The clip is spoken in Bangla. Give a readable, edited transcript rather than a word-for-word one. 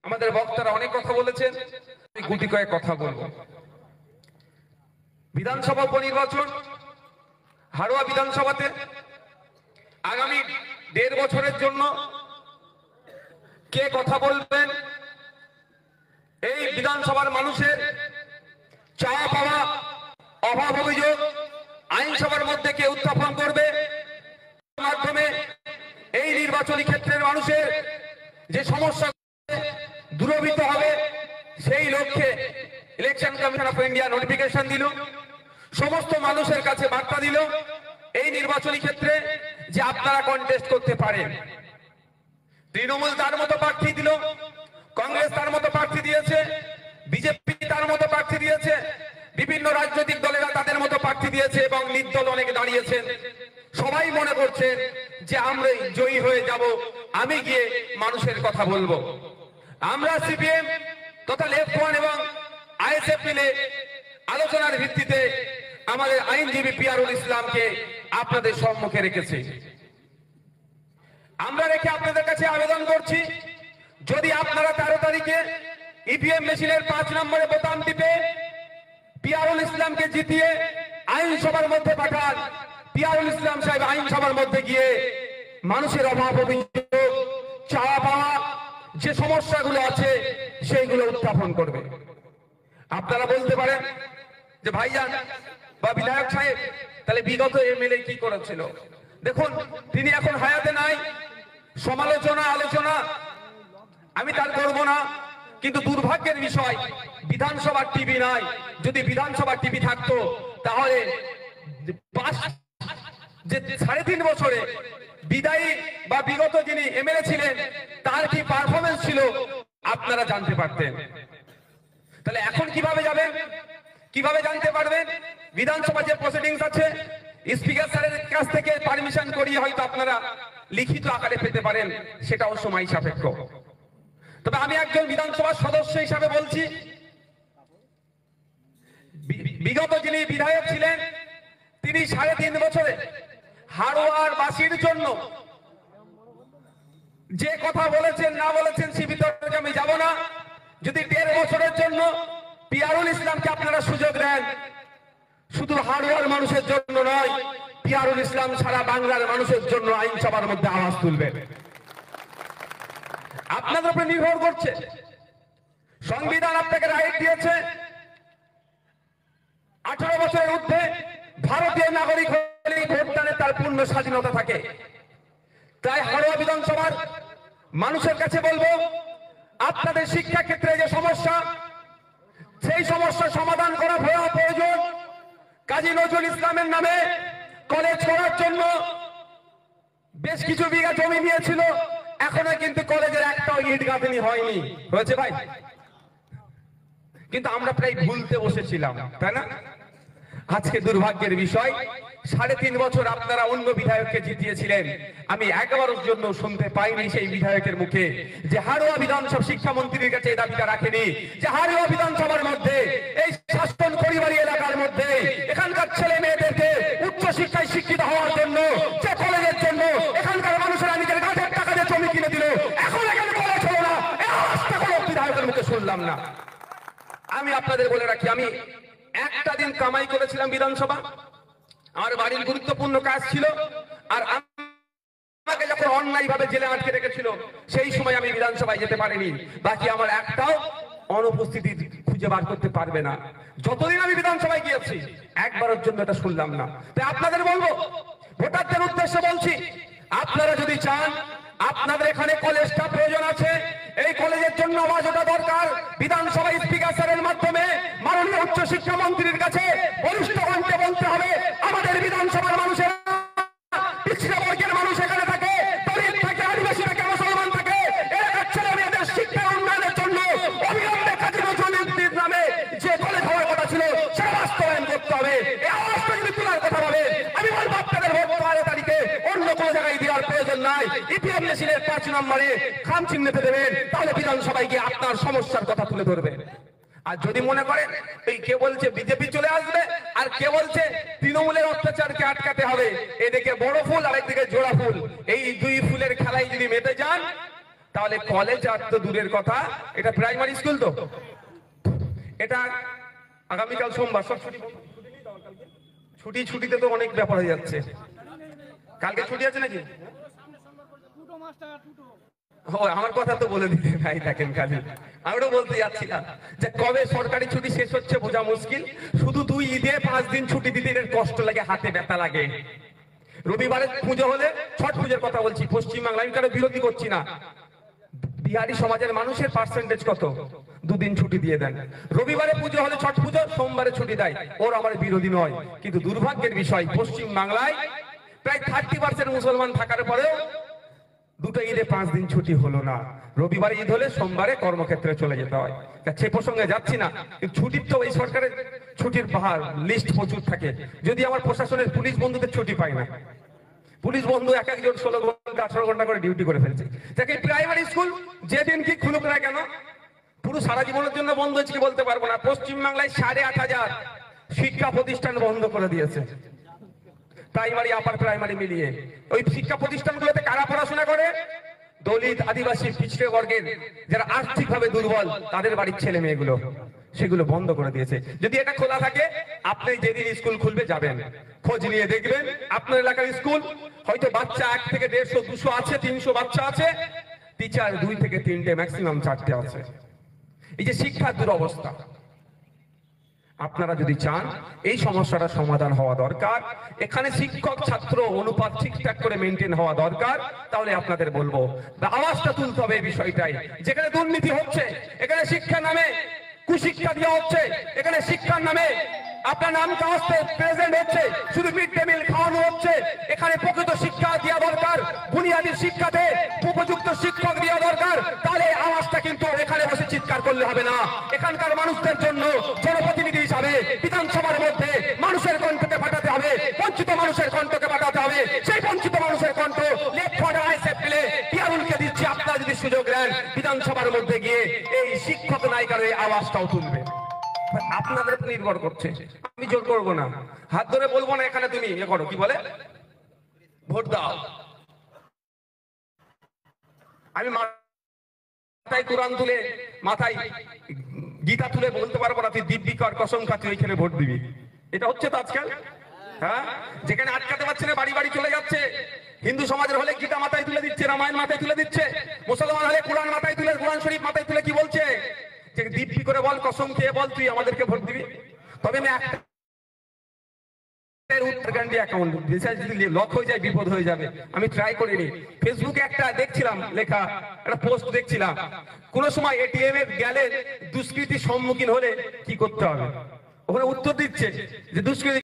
আমাদের বক্তারা অনেক কথা বলেছেন, আমি গুটি কয়েক কথা বলবো। বিধানসভা উপনির্বাচন হাড়োয়া বিধানসভাতে আগামী 1.5 বছরের জন্য কে কথা বলবেন, এই বিধানসভার মানুষের চাওয়া পাওয়া, অভাব অভিযোগ আইনসভার মধ্যে কে উত্থাপন করবে, মাধ্যমে এই নির্বাচনী ক্ষেত্রের মানুষের যে সমস্যা দূরীভূত হবে, সেই লক্ষ্যে election commission of India notification দিল, সমস্ত মানুষের কাছে বার্তা দিল এই নির্বাচনী ক্ষেত্রে যে আপনারা কন্টেস্ট করতে পারেন। তৃণমূল তার মতো প্রার্থী দিল, কংগ্রেস তার মতো প্রার্থী দিয়েছে, বিজেপি তার মতো প্রার্থী দিয়েছে, বিভিন্ন রাজনৈতিক দলেরা তাদের মতো প্রার্থী দিয়েছে এবং নির্দল অনেকে দাঁড়িয়েছেন। সবাই মনে করছেন যে আমরাই জয়ী হয়ে যাব, আমি গিয়ে মানুষের কথা বলবো। আমরা সিপিএম তথা লেফট ওয়ান এবং আইএসএফ মিলে আলোচনার ভিত্তিতে আমাদের আইনজীবী পিয়ারুল ইসলামকে আপনাদের সম্মুখে রেখেছি। আমরা রেখে আপনাদের কাছে আবেদন করছি, যদি আপনারা 13 তারিখে ইভিএম মেশিনের 5 নম্বরে বোতাম টিপে পিয়ারুল ইসলামকে জিতিয়ে আইনসভার মধ্যে পাঠান, পিয়ারুল ইসলাম সাহেব আইনসভার মধ্যে গিয়ে মানুষের অভাব অভিযোগ, চাওয়া পাওয়া যে সমস্যাগুলো আছে সেইগুলো উত্থাপন করবে। আপনারা বলতে পারেন যে ভাইজান বা বিধায়ক সাহেব তাহলে বিগত এমএলএ কি করেছিল? দেখুন, তিনি এখন হায়াতে নাই, সমালোচনা আলোচনা আমি তার করব না, কিন্তু দুর্ভাগ্যের বিষয় বিধানসভার টিভি নাই। যদি বিধানসভার টিভি থাকতো তাহলে 3.5 বছরে বিদায়ী বা বিগত যিনি এমএলএ ছিলেন তার কি পারফরমেন্স ছিল আপনারা জানতে পারতেন। তাহলে এখন কিভাবে যাবেন, কিভাবে জানতে পারবেন? বিধানসভা যে প্রসিডিংস আছে, স্পিকার স্যারের কাছ থেকে পারমিশন করিয়ে হয়তো আপনারা লিখিত আকারে পেতে পারেন, সেটাও সময় সাপেক্ষ। তবে আমি একজন বিধানসভার সদস্য হিসাবে বলছি, বিগত যিনি বিধায়ক ছিলেন তিনি 3.5 বছরে হাড়োয়ার বাসীর জন্য যে কথা বলেছেন না বলেছেন সে বিতর্কে আমি যাব না। যদি 1.5 বছরের জন্য পিয়ারুল ইসলামকে আপনারা সুযোগ দেন, শুধু হাড়োয়ার মানুষের জন্য নয়, পিয়ারুল ইসলাম সারা বাংলার মানুষের জন্য আইনসভার মধ্যে আওয়াজ তুলবেন। আপনাদের উপরে নির্ভর করছে। সংবিধান আপনাকে রাইট দিয়েছে 18 বছরের ঊর্ধ্বে ভারতীয় নাগরিক হলে ভোটদানে তার পূর্ণ স্বাধীনতা থাকে। তাই হাড়োয়া বিধানসভার মানুষের কাছে বলবো, আপনাদের শিক্ষা ক্ষেত্রে যে সমস্যা, সেই সমস্যা সমাধান করা প্রয়োজন। কাজী নজরুল ইসলামের নামে কলেজ করার জন্য বেশ কিছু বিঘা জমি নিয়েছিল, এখনো কিন্তু কলেজের একটাও ইট গাঁথনি হয়নি। হয়েছে ভাই? কিন্তু আমরা প্রায় ভুলতে বসেছিলাম, তাই না? আজকে দুর্ভাগ্যের বিষয় 3.5 বছর আপনারা অন্য বিধায়ককে জিতিয়েছিলেন, আমি একবারের জন্য শুনতে পাইনি সেই বিধায়কের মুখে যে হাড়োয়া বিধানসভা শিক্ষামন্ত্রীর কাছে এই দাবিটা রাখেনি যে হাড়োয়া বিধানসভার মধ্যে, এই শাসন পরিবারী এলাকার মধ্যে এখানকার ছেলে মেয়েদেরকে উচ্চ শিক্ষায় শিক্ষিত হওয়ার জন্য যে কলেজের জন্য এখানকার মানুষেরা নিজের গাছের টাকা দিয়ে জমি কিনে দিল, এখন এখানে কলেজ হলো না, এই অবস্থা কোনো বিধায়কের মুখে শুনলাম না। আমি আপনাদের বলে রাখি, আমি একটা দিন কামাই করেছিলাম বিধানসভা, আমার বাড়ির গুরুত্বপূর্ণ কাজ ছিল, আর আমাকে যখন অন্যায় ভাবে জেলে আটকে রেখেছিল সেই সময় আমি বিধানসভায় যেতে পারিনি। বাকি আমার একটাও অনুপস্থিতি খুঁজে বার করতে পারবে না। যতদিন আমি বিধানসভায় গিয়েছি একবারের জন্য এটা শুনলাম না। তাই আপনাদের বলবো, ভোটারদের উদ্দেশ্যে বলছি, আপনারা যদি চান আপনাদের এখানে কলেজটা প্রয়োজন আছে, এই কলেজের জন্য আওয়াজ ওঠা দরকার। বিধানসভা স্পিকার স্যারের মাধ্যমে মাননীয় উচ্চ শিক্ষা মন্ত্রীর কাছে বরিষ্ঠ কণ্ঠে বলতে হবে, আমাদের বিধানসভার মানুষের পিছিয়ে বর্গের মানুষ এখানে থাকে, দলিত থাকে, আদিবাসী থাকে, মুসলমান থাকে, এলাকার ছেলে মেয়েদের শিক্ষা উন্নয়নের জন্য অবিলম্বে কাজী নজরুল ইসলামের নামে যে কলেজ হওয়ার কথা ছিল সেটা বাস্তবায়ন করতে হবে। এই আওয়াজটা যদি তোলার কথা বলে, আমি বলবো আপনাদের ভোট 12 তারিখে অন্য কোনো জায়গায় দেওয়ার প্রয়োজন নাই, ইপিএম মেশিনের 5 নম্বরে খাম চিহ্নিত দেবেন, তাহলে বিধানসভায় গিয়ে আপনার সমস্যার কথা তুলে ধরবেন। আর যদি মনে করেন এই কে বলছে বিজেপি চলে আসবে আর কে বলছে তৃণমূলের অত্যাচারকে আটকাতে হবে, এদিকে বড় ফুল আর একদিকে জোড়া ফুল, এই দুই ফুলের খেলায় যদি মেতে যান তাহলে কলেজ আর তো দূরের কথা, এটা প্রাইমারি স্কুল তো। এটা আগামীকাল সোমবার, সব ছুটি ছুটি ছুটিতে তো অনেক ব্যাপার হয়ে যাচ্ছে। কালকে ছুটি আছে নাকি? আমার কথা তো বলে দিতে ভাই, দেখেন খালি আমিও বলতে যাচ্ছিলাম যে কবে সরকারি ছুটি শেষ হচ্ছে বোঝা মুশকিল। শুধু 2 ঈদে 5 দিন ছুটি দিতে এর কষ্ট লাগে, হাতে ব্যথা লাগে। রবিবারে পুজো হলে, ছট পুজোর কথা বলছি, পশ্চিমবাংলায়, আমি কারো বিরোধী করছি না, বিহারি সমাজের মানুষের পার্সেন্টেজ কত, 2 দিন ছুটি দিয়ে দেন। রবিবারে পুজো হলে ছট পুজো, সোমবারে ছুটি দেয়, ওর আমার বিরোধী নয়। কিন্তু দুর্ভাগ্যের বিষয় পশ্চিম বাংলায় প্রায় 30% মুসলমান থাকার পরেও 2টো ঈদে 5 দিন ছুটি হলো না। রবিবারে ঈদ হলে সোমবারে কর্মক্ষেত্রে চলে যেতে হয়। সে প্রসঙ্গে যাচ্ছি না, কিন্তু ছুটির তো এই সরকারের ছুটির পাহাড় লিস্ট প্রচুর থাকে। যদি আমার প্রশাসনের পুলিশ বন্ধুদের ছুটি পায় না, পুলিশ বন্ধু এক একজন 16 ঘন্টা 18 ঘন্টা করে ডিউটি করে ফেলছে। দেখে প্রাইমারি স্কুল যেদিন কি খুলুক না কেন, পুরো সারা জীবনের জন্য বন্ধ হয়েছে কি বলতে পারবো না। পশ্চিমবাংলায় 8,500 শিক্ষা প্রতিষ্ঠান বন্ধ করে দিয়েছে, প্রাইমারি আপার প্রাইমারি মিলিয়ে। ওই শিক্ষা প্রতিষ্ঠানগুলোতে কারা পড়াশোনা করে? দলিত, আদিবাসী, পিছড়ে বর্গের যারা আর্থিকভাবে দুর্বল, তাদের বাড়ির ছেলে মেয়েগুলো, সেগুলো বন্ধ করে দিয়েছে। যদি এটা খোলা থাকে, আপনি যেদিন স্কুল খুলবে যাবেন, খোঁজ নিয়ে দেখবেন আপনার এলাকার স্কুল হয়তো বাচ্চা 1 থেকে 150, 200 আছে, 300 বাচ্চা আছে, টিচার 2 থেকে 3টে, ম্যাক্সিমাম 4টে আছে। এই যে শিক্ষার দুরবস্থা, আপনারা যদি চান এই সমস্যাটা সমাধান হওয়া দরকার, এখানে শিক্ষক ছাত্র অনুপাত ঠিকঠাক করে মেনটেন হওয়া দরকার। তাহলে আপনাদের বলবো আওয়াজটা তুলতে হবে এই বিষয়টাই। যেখানে দুর্নীতি হচ্ছে, এখানে শিক্ষার নামে কুশিক্ষা দেওয়া হচ্ছে, এখানে শিক্ষার নামে আপনার নাম কাস্তে প্রেজেন্ট হচ্ছে, শুধু মিড ডে মিল খাওয়ানো হচ্ছে। এখানে প্রকৃত শিক্ষা দেওয়া দরকার, বুনিয়াদী শিক্ষাতে উপযুক্ত শিক্ষক দেওয়া দরকার। তাহলে আওয়াজটা কিন্তু এখানে বসে চিৎকার করলে হবে না। এখানকার মানুষদের জন্য জনপ্রতিনিধি হিসাবে বিধানসভার মধ্যে মানুষের কণ্ঠকে পাঠাতে হবে, বঞ্চিত মানুষের কণ্ঠকে পাঠাতে হবে। সেই বঞ্চিত মানুষের কণ্ঠ লেফট ফর আইসেফ পেলে পিয়ারুলকে দিচ্ছি, আপনারা যদি সুযোগ দেন বিধানসভার মধ্যে গিয়ে এই শিক্ষক নায়িকার এই আওয়াজটাও তুলবে। আপনাদের নির্ভর করছে, আমি জোর করবো না, হাত ধরে বলবো না এখানে তুমি ইয়ে করো, কি বলে ভোট দাও। আমি মাথায় কোরআন তুলে, মাথায় গীতা তুলে বলতে পারবো না তুই দিব্যি কর, কসম খা তুই এইখানে ভোট দিবি। এটা হচ্ছে তো আজকাল। হ্যাঁ, যেখানে আটকাতে পারছে না বাড়ি বাড়ি চলে যাচ্ছে। হিন্দু সমাজের হলে গীতা মাথায় তুলে দিচ্ছে, রামায়ণ মাথায় তুলে দিচ্ছে, মুসলমান হলে কোরআন মাথায় তুলে, কোরআন শরীফ মাথায় তুলে কি বলছে যে দিব্যি করে বল, কসম খেয়ে বল তুই আমাদেরকে ভোট দিবি। তবে আমি একটা লক হয়ে যায়, বিপদ হয়ে যাবে। আমি ট্রাই করিনি। ফেসবুকে একটা দেখছিলাম লেখা, একটা পোস্ট দেখছিলাম, কোন সময় এটিএম এর গেলে দুষ্কৃতির সম্মুখীন হলে কি করতে হবে। ওখানে উত্তর দিচ্ছে যে দুষ্কৃতি